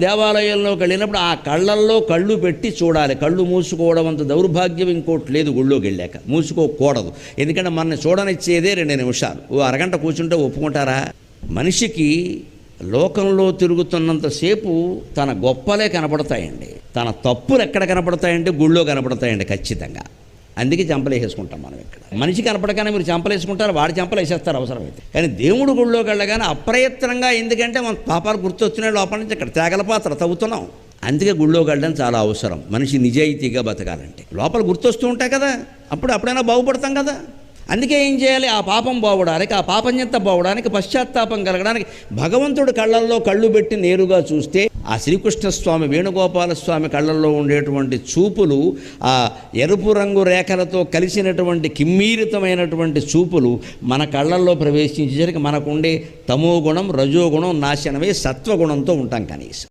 దేవాలయంలోకి వెళ్ళినప్పుడు ఆ కళ్ళల్లో కళ్ళు పెట్టి చూడాలి. కళ్ళు మూసుకోవడం అంత దౌర్భాగ్యం ఇంకోటి లేదు. గుళ్ళోకి వెళ్ళాక మూసుకోకూడదు. ఎందుకంటే మనల్ని చూడనిచ్చేదే 2 నిమిషాలు. అరగంట కూర్చుంటే ఒప్పుకుంటారా? మనిషికి లోకంలో తిరుగుతున్నంతసేపు తన గొప్పలే కనపడతాయండి. తన తప్పులు ఎక్కడ కనపడతాయంటే గుళ్ళో కనపడతాయండి ఖచ్చితంగా. అందుకే చెంపలేసేసుకుంటాం మనం. ఇక్కడ మనిషి కనపడగానే మీరు చెంపలేసుకుంటారు, వాడి చెంపలు వేసేస్తారు అవసరమైతే. కానీ దేవుడు గుళ్ళోకి వెళ్ళగానే అప్రయత్నంగా, ఎందుకంటే మన పాపాలు గుర్తొచ్చినాయి లోపల నుంచి ఇక్కడ తేగల పాత్ర తవ్వుతున్నాం. అందుకే గుళ్ళోకి వెళ్ళడం చాలా అవసరం. మనిషి నిజాయితీగా బతకాలంటే లోపల గుర్తొస్తూ ఉంటాయి కదా, అప్పుడైనా బాగుపడతాం కదా. అందుకే ఏం చేయాలి? ఆ పాపం పోవడానికి, ఆ పాపం చెంత పోవడానికి, పశ్చాత్తాపం కలగడానికి భగవంతుడు కళ్ళల్లో కళ్ళు పెట్టి నేరుగా చూస్తే ఆ శ్రీకృష్ణస్వామి వేణుగోపాలస్వామి కళ్ళల్లో ఉండేటువంటి చూపులు, ఆ ఎరుపు రంగు రేఖలతో కలిసినటువంటి కిమ్మీరితమైనటువంటి చూపులు మన కళ్ళల్లో ప్రవేశించేసరికి మనకుండే తమోగుణం, రజోగుణం నాశనమై సత్వగుణంతో ఉంటాం కనీసం.